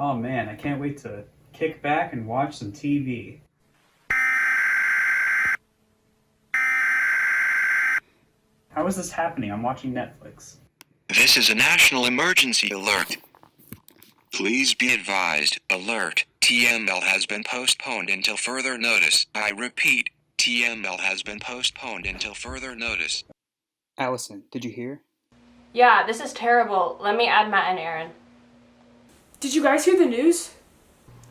Oh man, I can't wait to kick back and watch some TV. How is this happening? I'm watching Netflix. This is a national emergency alert. Please be advised, alert, TML has been postponed until further notice. I repeat, TML has been postponed until further notice. Allison, did you hear? Yeah, this is terrible. Let me add Matt and Aaron. Did you guys hear the news?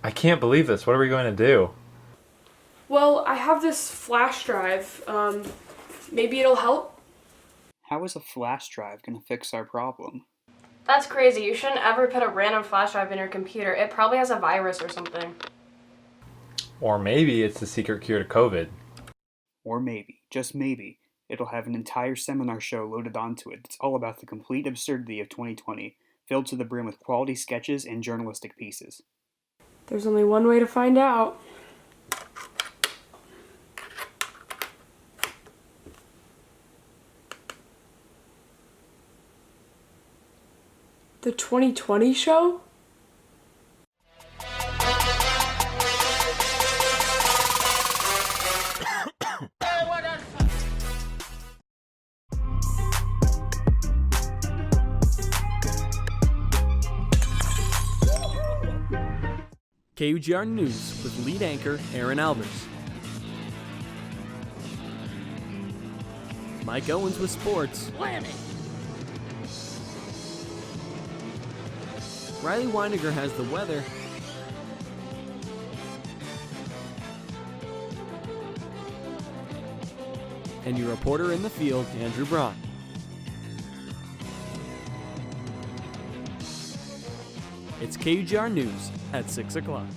I can't believe this. What are we going to do? Well, I have this flash drive. Maybe it'll help? How is a flash drive going to fix our problem? That's crazy. You shouldn't ever put a random flash drive in your computer. It probably has a virus or something. Or maybe it's the secret cure to COVID. Or maybe, just maybe, it'll have an entire seminar show loaded onto it that's all about the complete absurdity of 2020, filled to the brim with quality sketches and journalistic pieces. There's only one way to find out. The 2020 show? KUGR News with lead anchor Aaron Albers. Mike Owens with sports. Whammy! Riley Weininger has the weather. And your reporter in the field, Andrew Braun. It's KUGR News at 6 o'clock.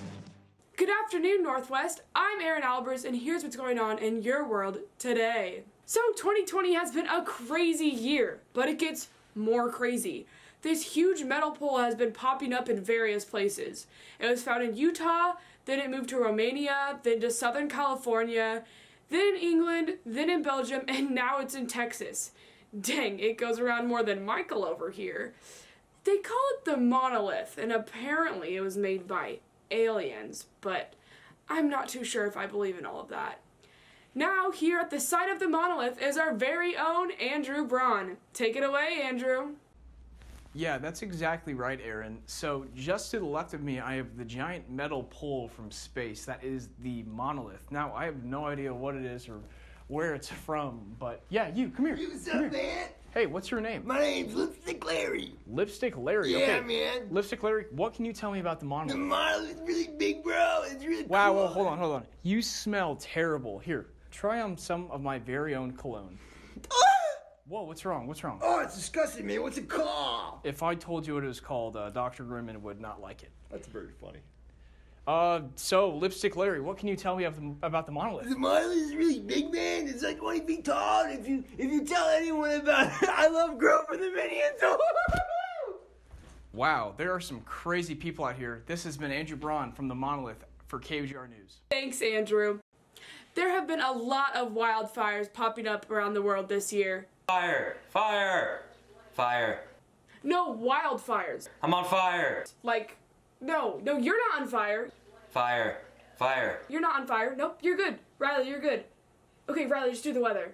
Good afternoon, Northwest. I'm Aaron Albers, and here's what's going on in your world today. So 2020 has been a crazy year, but it gets more crazy. This huge metal pole has been popping up in various places. It was found in Utah, then it moved to Romania, then to Southern California, then in England, then in Belgium, and now it's in Texas. Dang, it goes around more than Michael over here. They call it the monolith, and apparently it was made by aliens, but I'm not too sure if I believe in all of that. Now, here at the site of the monolith is our very own Andrew Braun. Take it away, Andrew. Yeah, that's exactly right, Aaron. So just to the left of me, I have the giant metal pole from space. That is the monolith. Now, I have no idea what it is or where it's from, but yeah, come here. What's up, man? Hey, what's your name? My name's Lipstick Larry. Lipstick Larry, Yeah, okay. man. Lipstick Larry, what can you tell me about the The monolith? monolith's really big, bro. It's really Wow, cool. well, hold on. You smell terrible. Here, try on some of my very own cologne. Whoa, what's wrong? Oh, it's disgusting, man. What's it called? If I told you what it was called, Dr. Grimman would not like it. That's very funny. So, Lipstick Larry, what can you tell me about the monolith? The monolith is really big, man. It's like 20 feet tall. And if you tell anyone about it, I love Grover the Minion. Wow, there are some crazy people out here. This has been Andrew Braun from the Monolith for KUGR News. Thanks, Andrew. There have been a lot of wildfires popping up around the world this year. Fire! Fire! Fire! No, wildfires. I'm on fire! Like, no, you're not on fire. Fire! Fire! You're not on fire. Nope, you're good. Riley, you're good. Okay, Riley, just do the weather.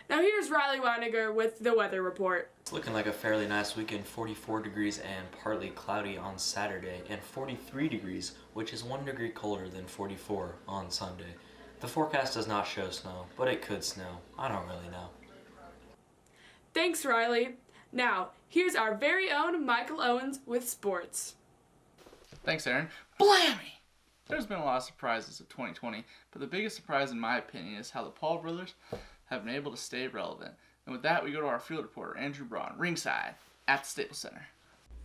Now here's Riley Weininger with the weather report. It's looking like a fairly nice weekend, 44 degrees and partly cloudy on Saturday, and 43 degrees, which is 1 degree colder than 44 on Sunday. The forecast does not show snow, but it could snow. I don't really know. Thanks, Riley. Now, here's our very own Michael Owens with sports. Thanks, Aaron. Blammy! There's been a lot of surprises of 2020, but the biggest surprise in my opinion is how the Paul brothers have been able to stay relevant. And with that, we go to our field reporter, Andrew Braun, ringside at the Staples Center.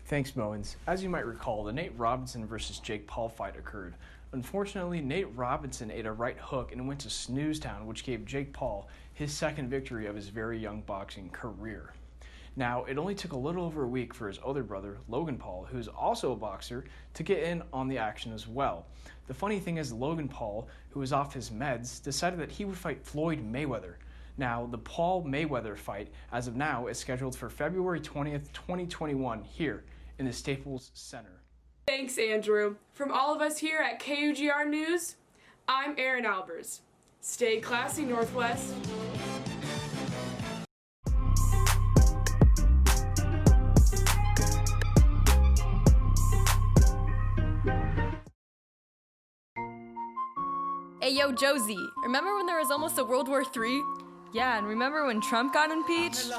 Thanks, Moens. As you might recall, the Nate Robinson versus Jake Paul fight occurred. Unfortunately, Nate Robinson ate a right hook and went to snooze town, which gave Jake Paul his second victory of his very young boxing career. Now, it only took a little over a week for his other brother, Logan Paul, who is also a boxer, to get in on the action as well. The funny thing is, Logan Paul, who was off his meds, decided that he would fight Floyd Mayweather. Now, the Paul-Mayweather fight, as of now, is scheduled for February 20th, 2021, here in the Staples Center. Thanks, Andrew. From all of us here at KUGR News, I'm Erin Albers. Stay classy, Northwest. Hey yo, Josie, remember when there was almost a World War III? Yeah, and remember when Trump got impeached?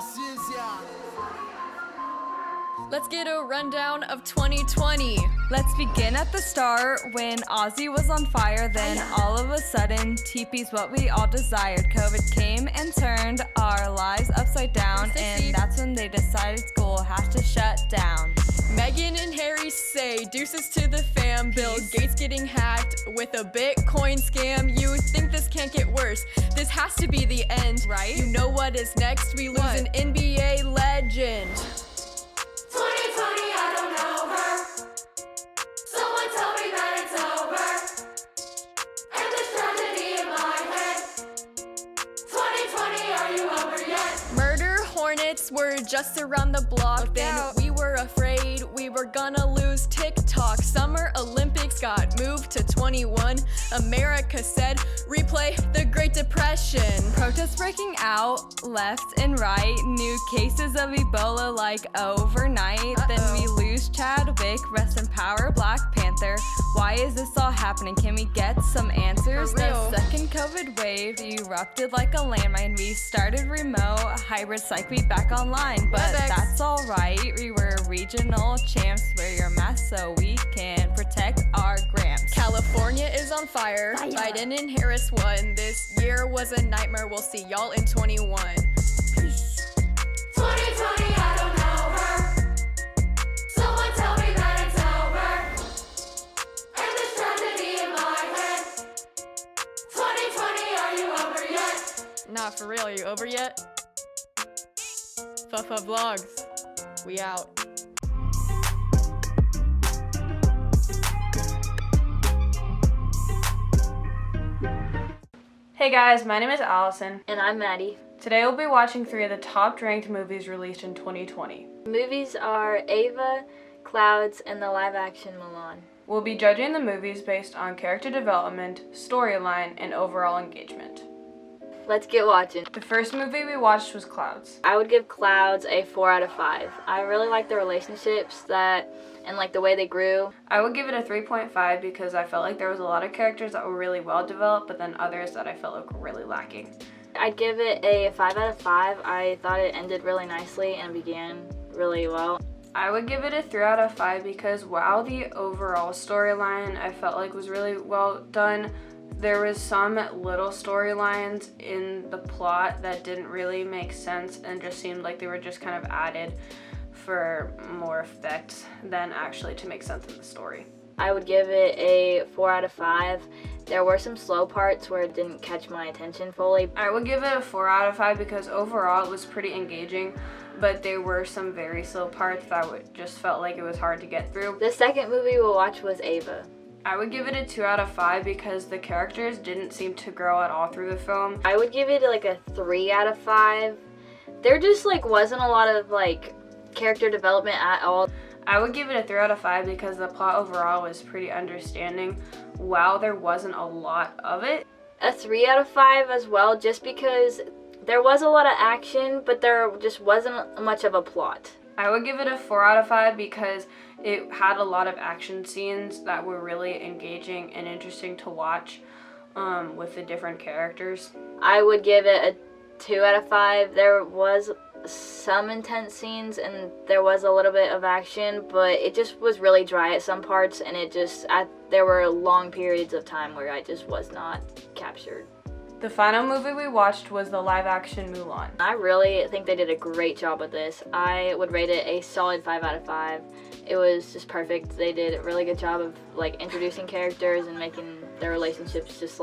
Let's get a rundown of 2020. Let's begin at the start when Ozzy was on fire, then all of a sudden, TP's what we all desired. COVID came and turned our lives upside down, and that's when they decided school has to shut down. Meghan and Harry say deuces to the fam. Bill Gates getting hacked with a Bitcoin scam. You think this can't get worse? This has to be the end, right? You know what is next? We lose an NBA legend. 2020, I don't know her. Someone tell me that it's over. And this tragedy in my head. 2020, are you over yet? Murder hornets were just around the block. Then we were afraid we were gonna lose TikTok. Summer Olympics got moved to 21. America said, replay the Great Depression. Protests breaking out left and right. New cases of Ebola like overnight. Then we lose Chadwick, rest in power, Black Panther. Why is this all happening? Can we get some answers? The second COVID wave erupted like a landmine. We started remote, hybrid psych, we back online. But that's alright, we were regional champs. Wear your mask so we can protect our gramps. California is on fire. Biden and Harris won. This year was a nightmare. We'll see y'all in 21. Peace. 2020, I don't know her. Someone tell me that it's over. And this tragedy in my head. 2020, are you over yet? Nah, for real, are you over yet? Fuffa Vlogs. We out. Hey guys, my name is Allison. And I'm Maddie. Today we'll be watching 3 of the top ranked movies released in 2020. Movies are Ava, Clouds, and the live-action Mulan. We'll be judging the movies based on character development, storyline, and overall engagement. Let's get watching. The first movie we watched was Clouds. I would give Clouds a 4 out of 5. I really like the relationships and like the way they grew. I would give it a 3.5 because I felt like there was a lot of characters that were really well developed, but then others that I felt like were really lacking. I'd give it a 5 out of 5. I thought it ended really nicely and began really well. I would give it a 3 out of 5 because while the overall storyline I felt like was really well done, there was some little storylines in the plot that didn't really make sense and just seemed like they were just kind of added for more effect than actually to make sense in the story. I would give it a 4 out of 5. There were some slow parts where it didn't catch my attention fully. I would give it a 4 out of 5 because overall it was pretty engaging, but there were some very slow parts that just felt like it was hard to get through. The second movie we'll watch was Ava. I would give it a 2 out of 5 because the characters didn't seem to grow at all through the film. I would give it like a 3 out of 5. There just wasn't a lot of character development at all. I would give it a 3 out of 5 because the plot overall was pretty understanding while there wasn't a lot of it. A 3 out of 5 as well, just because there was a lot of action, but there just wasn't much of a plot. I would give it a 4 out of 5 because it had a lot of action scenes that were really engaging and interesting to watch with the different characters. I would give it a 2 out of 5. There was some intense scenes and there was a little bit of action, but it just was really dry at some parts, and there were long periods of time where I just was not captured. The final movie we watched was the live-action Mulan. I really think they did a great job with this. I would rate it a solid 5 out of 5. It was just perfect. They did a really good job of introducing characters and making their relationships just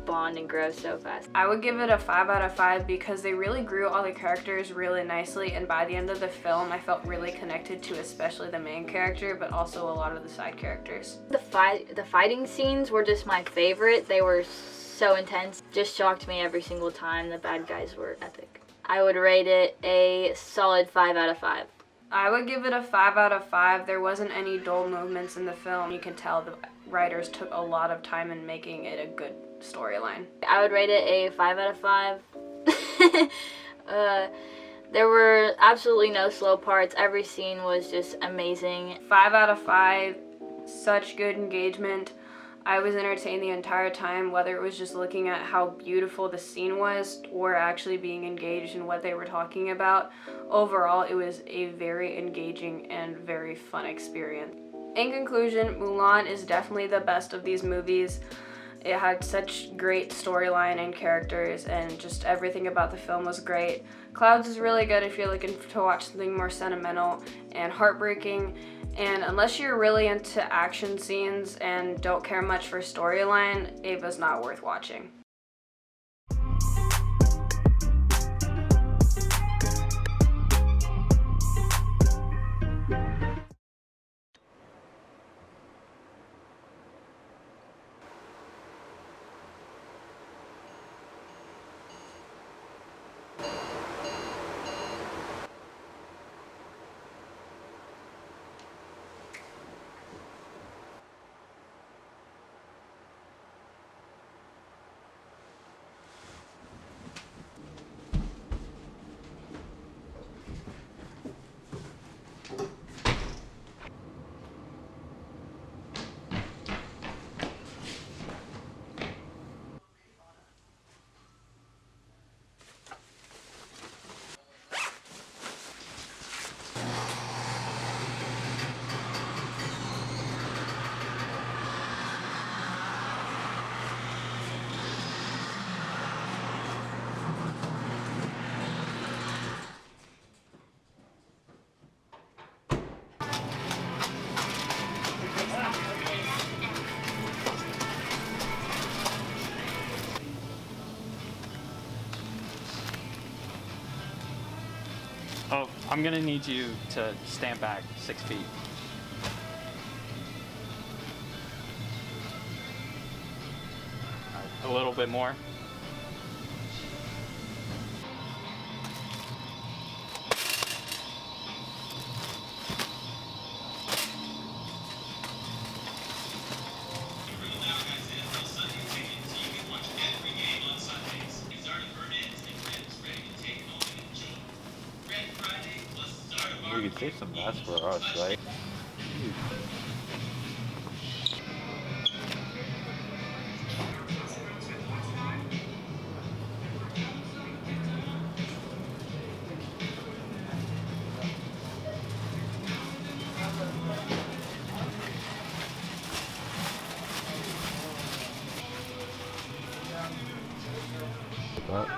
bond and grow so fast. I would give it a 5 out of 5 because they really grew all the characters really nicely, and by the end of the film I felt really connected to especially the main character, but also a lot of the side characters. The fighting scenes were just my favorite. They were so intense. Just shocked me every single time. The bad guys were epic. I would rate it a solid 5 out of 5. I would give it a 5 out of 5. There wasn't any dull movements in the film. You can tell the writers took a lot of time in making it a good storyline. I would rate it a 5 out of 5. There were absolutely no slow parts. Every scene was just amazing. 5 out of 5. Such good engagement. I was entertained the entire time, whether it was just looking at how beautiful the scene was or actually being engaged in what they were talking about. Overall, it was a very engaging and very fun experience. In conclusion, Mulan is definitely the best of these movies. It had such great storyline and characters, and just everything about the film was great. Clouds is really good if you're looking to watch something more sentimental and heartbreaking. And unless you're really into action scenes and don't care much for storyline, Ava's not worth watching. Oh, I'm gonna need you to stand back 6 feet. A little bit more. You could save some mess for us, right? What?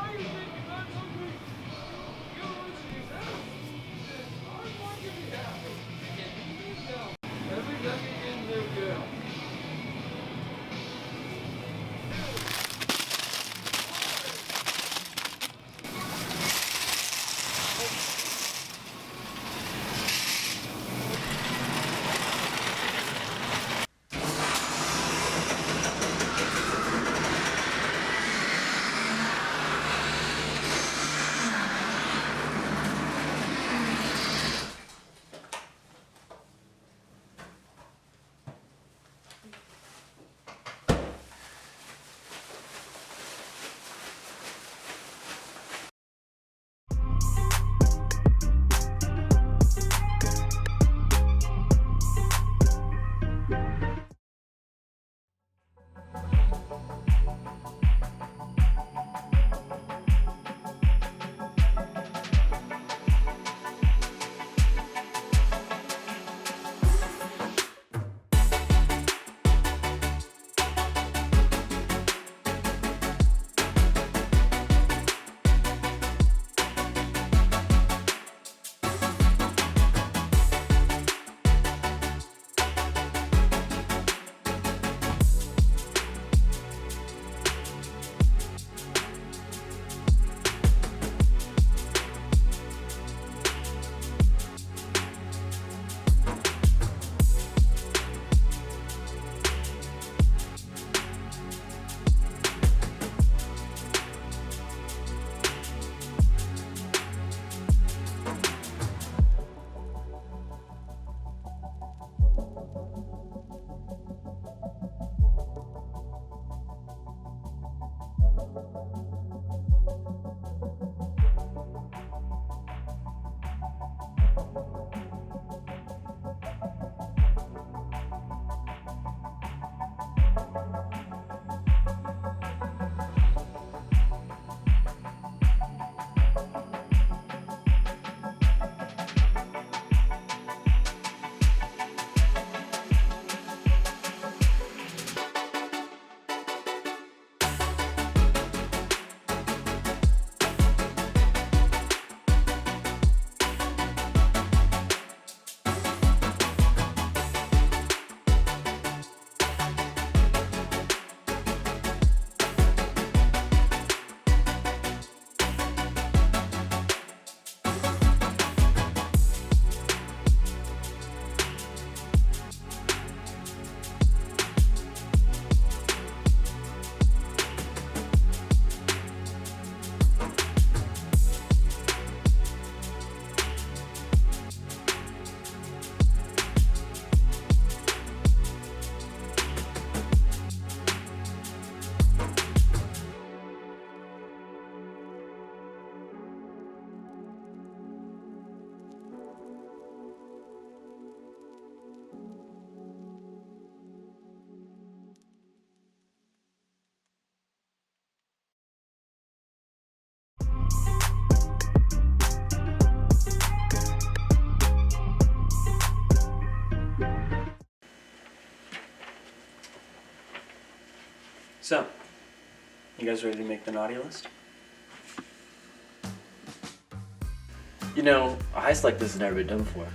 So, you guys ready to make the naughty list? You know, a heist like this has never been done before.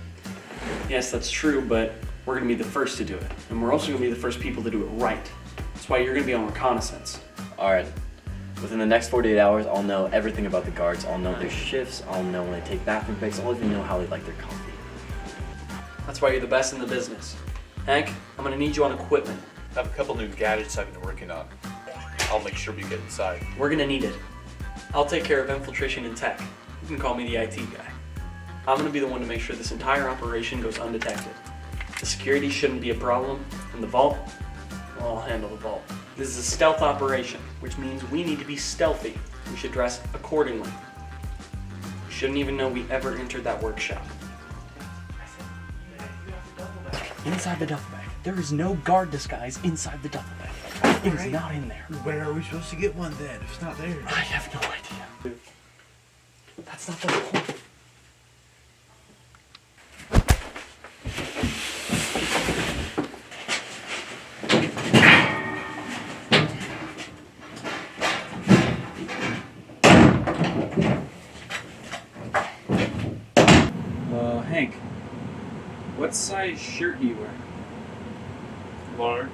Yes, that's true, but we're gonna be the first to do it. And we're also gonna be the first people to do it right. That's why you're gonna be on reconnaissance. Alright. Within the next 48 hours, I'll know everything about the guards. I'll know their shifts. I'll know when they take bathroom breaks. I'll even know how they like their coffee. That's why you're the best in the business. Hank, I'm gonna need you on equipment. I have a couple new gadgets I've been working on. I'll make sure we get inside. We're gonna need it. I'll take care of infiltration and tech. You can call me the IT guy. I'm gonna be the one to make sure this entire operation goes undetected. The security shouldn't be a problem, and the vault, well, I'll handle the vault. This is a stealth operation, which means we need to be stealthy. We should dress accordingly. We shouldn't even know we ever entered that workshop. Inside the duffel bag. There is no guard disguise inside the duffel bag. It is not in there. Where are we supposed to get one then? If it's not there. I have no idea. That's not the point. Hank, what size shirt do you wear? Large.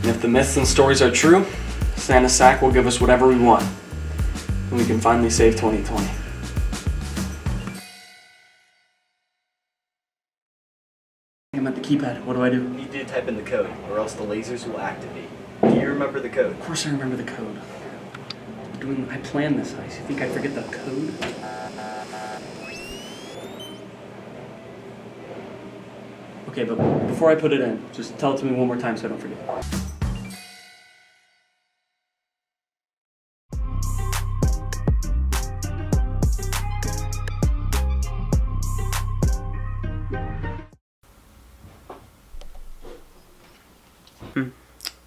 And if the myths and stories are true, Santa Sack will give us whatever we want. And we can finally save 2020. I'm at the keypad. What do I do? You need to type in the code, or else the lasers will activate. Do you remember the code? Of course I remember the code. I planned this heist. You think I forget the code? Okay, but before I put it in, just tell it to me one more time so I don't forget.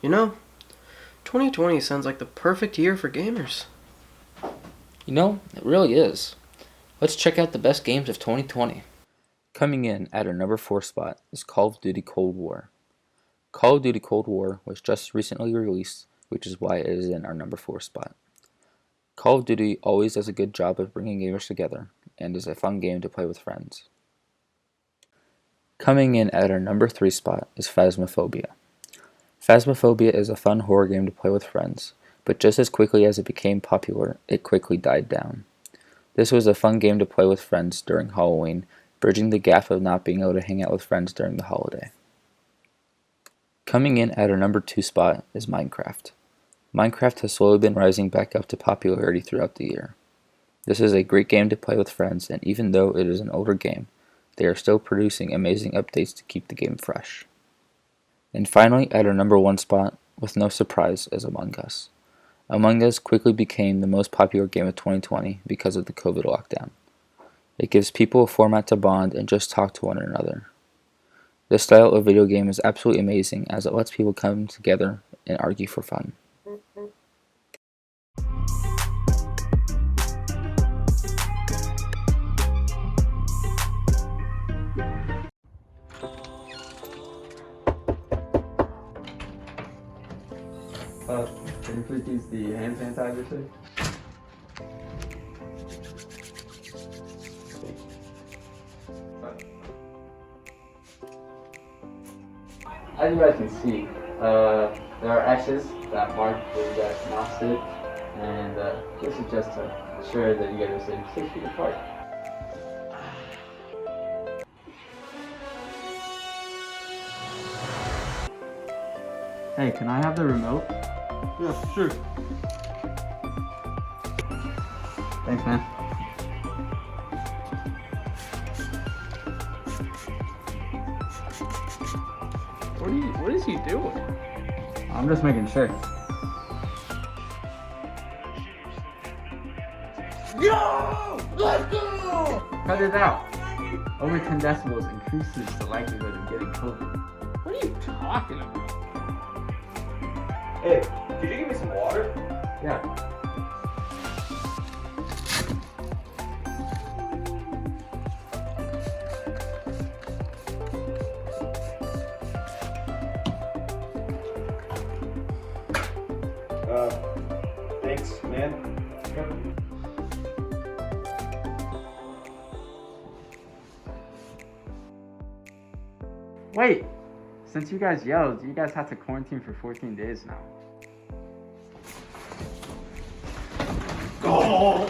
You know, 2020 sounds like the perfect year for gamers. You know, it really is. Let's check out the best games of 2020. Coming in at our number 4 spot is Call of Duty Cold War. Call of Duty Cold War was just recently released, which is why it is in our number 4 spot. Call of Duty always does a good job of bringing gamers together, and is a fun game to play with friends. Coming in at our number 3 spot is Phasmophobia. Phasmophobia is a fun horror game to play with friends, but just as quickly as it became popular, it quickly died down. This was a fun game to play with friends during Halloween, bridging the gap of not being able to hang out with friends during the holiday. Coming in at our number 2 spot is Minecraft. Minecraft has slowly been rising back up to popularity throughout the year. This is a great game to play with friends, and even though it is an older game, they are still producing amazing updates to keep the game fresh. And finally, at our number 1 spot, with no surprise, is Among Us. Among Us quickly became the most popular game of 2020 because of the COVID lockdown. It gives people a format to bond and just talk to one another. This style of video game is absolutely amazing as it lets people come together and argue for fun. Can you please use the hand sanitizer, please? As you guys can see, there are X's that mark where you guys not sit, and this is just to ensure that you guys are sitting 6 feet apart. Hey, can I have the remote? Yeah, sure. Thanks, man. What is he doing? I'm just making sure. Yo! Let's go! Cut it out. Over 10 decibels increases the likelihood of getting COVID. What are you talking about? Hey, could you give me some water? Yeah. Thanks, man. Wait! Since you guys yelled, you guys have to quarantine for 14 days now. Go!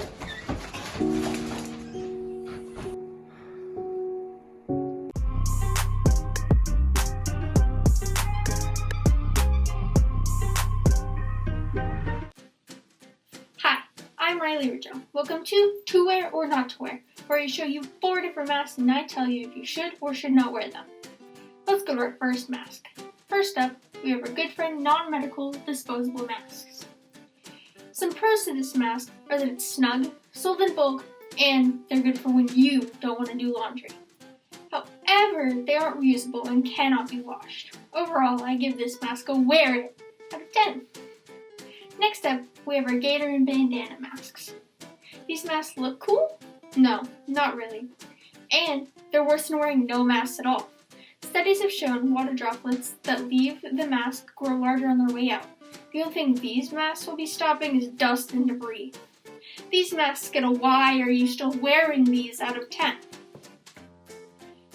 Hi, I'm Riley Ridgel. Welcome to Wear or Not to Wear, where I show you 4 different masks and I tell you if you should or should not wear them. Let's go to our first mask. First up, we have our good friend non-medical disposable masks. Some pros to this mask are that it's snug, sold in bulk, and they're good for when you don't want to do laundry. However, they aren't reusable and cannot be washed. Overall, I give this mask a wear it out of 10. Next up, we have our gator and bandana masks. These masks look cool? No, not really. And they're worse than wearing no masks at all. Studies have shown water droplets that leave the mask grow larger on their way out. The only thing these masks will be stopping is dust and debris. These masks get a why are you still wearing these out of 10.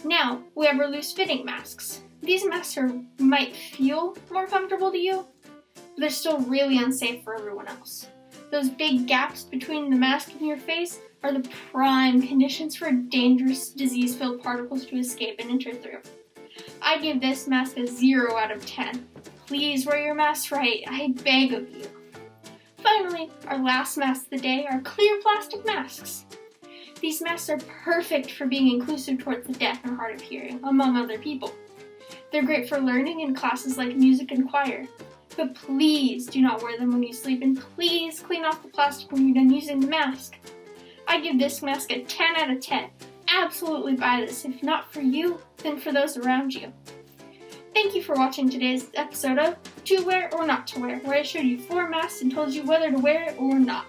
Now, we have our loose fitting masks. These masks might feel more comfortable to you, but they're still really unsafe for everyone else. Those big gaps between the mask and your face are the prime conditions for dangerous disease-filled particles to escape and enter through. I give this mask a 0 out of 10. Please wear your mask right, I beg of you. Finally, our last mask of the day are clear plastic masks. These masks are perfect for being inclusive towards the deaf and hard of hearing, among other people. They're great for learning in classes like music and choir. But please do not wear them when you sleep, and please clean off the plastic when you're done using the mask. I give this mask a 10 out of 10. Absolutely buy this, if not for you, then for those around you. Thank you for watching today's episode of To Wear or Not to Wear, where I showed you 4 masks and told you whether to wear it or not.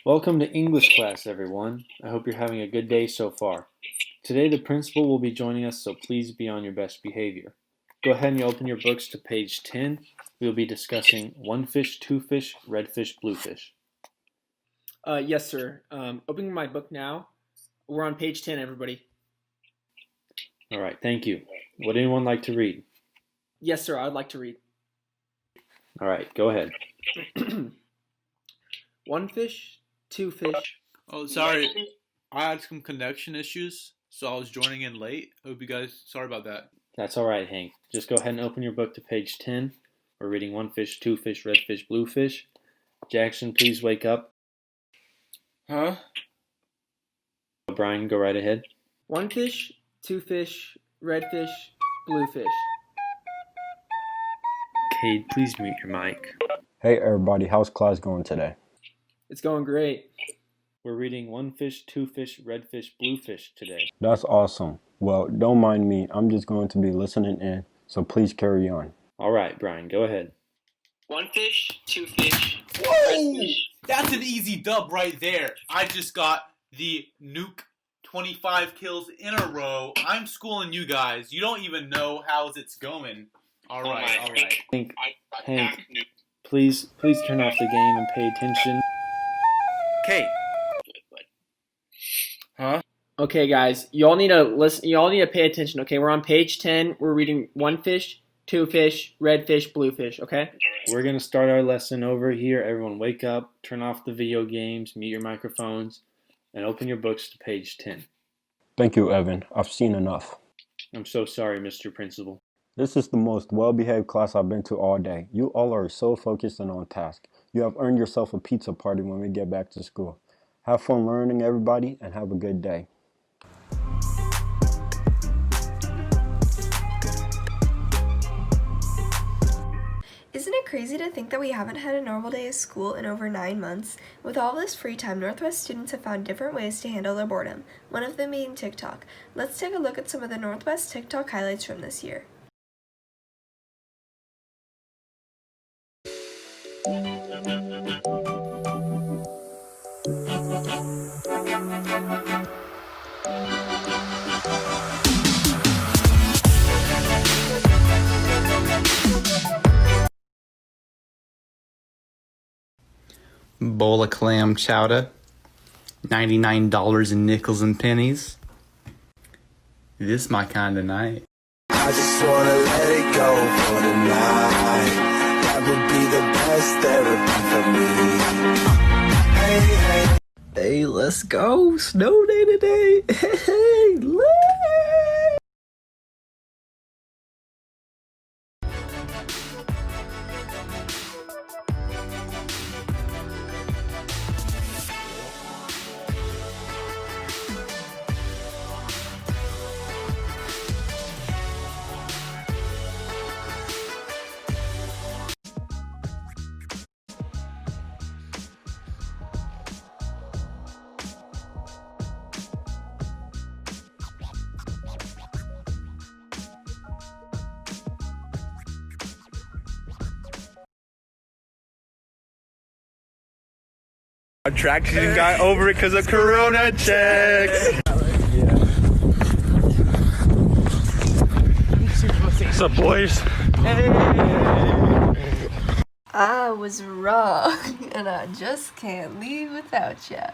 Welcome to English class, everyone. I hope you're having a good day so far. Today the principal will be joining us, so please be on your best behavior. Go ahead and open your books to page 10. We will be discussing one fish, two fish, red fish, blue fish. Yes, sir. Opening my book now. We're on page 10, everybody. All right, thank you. Would anyone like to read? Yes, sir. I'd like to read. All right, go ahead. One fish, two fish. Oh, sorry. I had some connection issues, so I was joining in late. Hope you guys, sorry about that. That's all right, Hank. Just go ahead and open your book to page 10. We're reading one fish, two fish, red fish, blue fish. Jackson, please wake up. Huh? Brian, go right ahead. One fish, two fish, red fish, blue fish. Cade, please mute your mic. Hey everybody, how's class going today? It's going great. We're reading one fish, two fish, red fish, blue fish today. That's awesome. Well, don't mind me. I'm just going to be listening in, so please carry on. All right, Brian, go ahead. One fish, two fish. Whoa! That's an easy dub right there. I just got the nuke 25 kills in a row. I'm schooling you guys. You don't even know how it's going. All right, all right. Hank, please turn off the game and pay attention. Kate. Huh? Okay, guys, you all need to listen. You all need to pay attention. Okay, we're on page 10. We're reading one fish, two fish, red fish, blue fish. Okay. We're gonna start our lesson over here. Everyone, wake up, turn off the video games, mute your microphones, and open your books to page 10. Thank you, Evan. I've seen enough. I'm so sorry, Mr. Principal. This is the most well-behaved class I've been to all day. You all are so focused and on task. You have earned yourself a pizza party when we get back to school. Have fun learning, everybody, and have a good day. Isn't it crazy to think that we haven't had a normal day of school in over 9 months? With all this free time, Northwest students have found different ways to handle their boredom, one of them being TikTok. Let's take a look at some of the Northwest TikTok highlights from this year. Bowl of clam chowder, $99 in nickels and pennies. This my kind of night. I just wanna let it go for the night. That would be the best therapy for me. Hey, Hey, let's go. Snow day today. Hey, look. Attraction got over it because of Corona checks. What's up, boys? I was wrong, and I just can't leave without ya.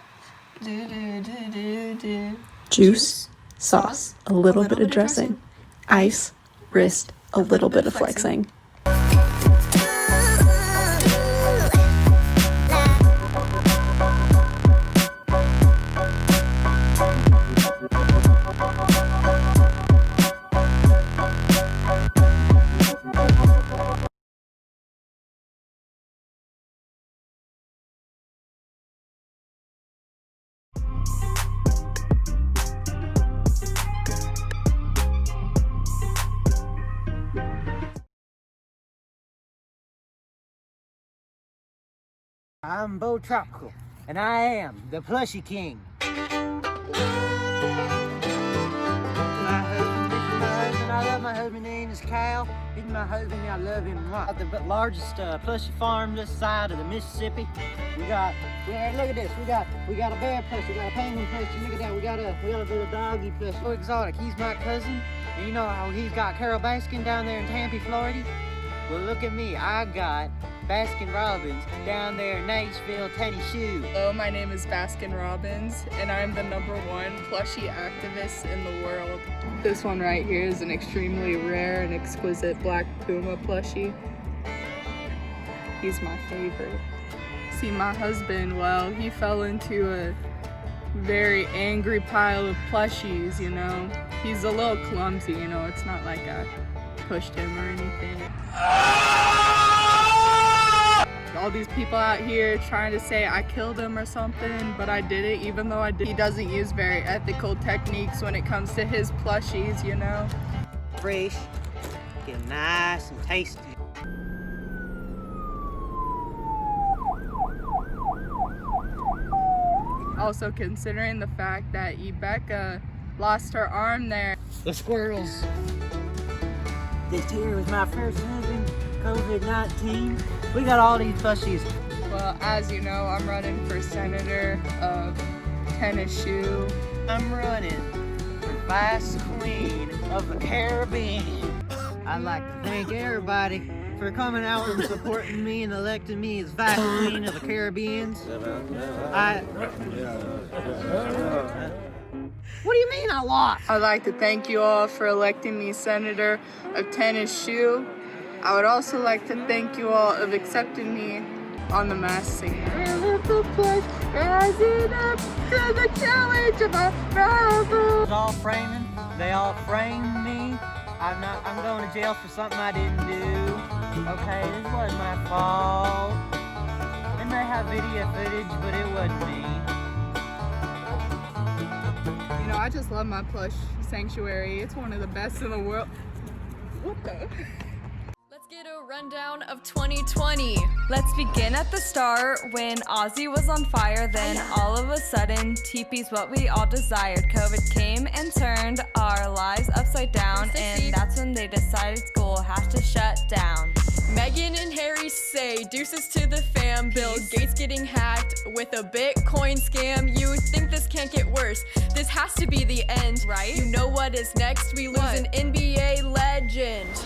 Do, do, do, do, do. Juice, sauce, a little bit of dressing, ice, wrist, a little bit of flexing. I'm Bo Tropical, and I am the Plushie King. I love my husband. Name is Cal. He's my husband. I love him. The largest plushie farm this side of the Mississippi. Look at this. We got a bear plushie. We got a penguin plushie. Look at that. We got a little doggy plushie. So exotic. He's my cousin, and you know how he's got Carol Baskin down there in Tampa, Florida. Well, look at me. I got Baskin Robbins down there in Nashville, Tennessee. Hello, my name is Baskin Robbins, and I'm the #1 plushie activist in the world. This one right here is an extremely rare and exquisite black puma plushie. He's my favorite. See, my husband, well, he fell into a very angry pile of plushies, you know. He's a little clumsy, you know, it's not like I pushed him or anything. All these people out here trying to say I killed him or something, but I did it even though I did. He doesn't use very ethical techniques when it comes to his plushies, you know. Fresh, get nice and tasty. Also considering the fact that Rebecca lost her arm there. The squirrels. This here was my first husband, COVID-19. We got all these plushies. Well, as you know, I'm running for senator of Tennessee. I'm running for Vice Queen of the Caribbean. I'd like to thank everybody for coming out and supporting me and electing me as Vice Queen of the Caribbean. What do you mean I lost? I'd like to thank you all for electing me senator of Tennessee. I would also like to thank you all of accepting me on the Masked Singer. Rising up to the challenge of our rivals. All framing, they all framed me. I'm going to jail for something I didn't do. Okay, this wasn't my fault. They may have video footage, but it wasn't me. You know, I just love my plush sanctuary. It's one of the best in the world. What the? Let's get a rundown of 2020. Let's begin at the start when Ozzy was on fire. Then all of a sudden, TP's what we all desired. COVID came and turned our lives upside down, and that's when they decided school has to shut down. Meghan and Harry say deuces to the fam. Bill Gates getting hacked with a Bitcoin scam. You think this can't get worse? This has to be the end, right? You know what is next? We lose an NBA legend.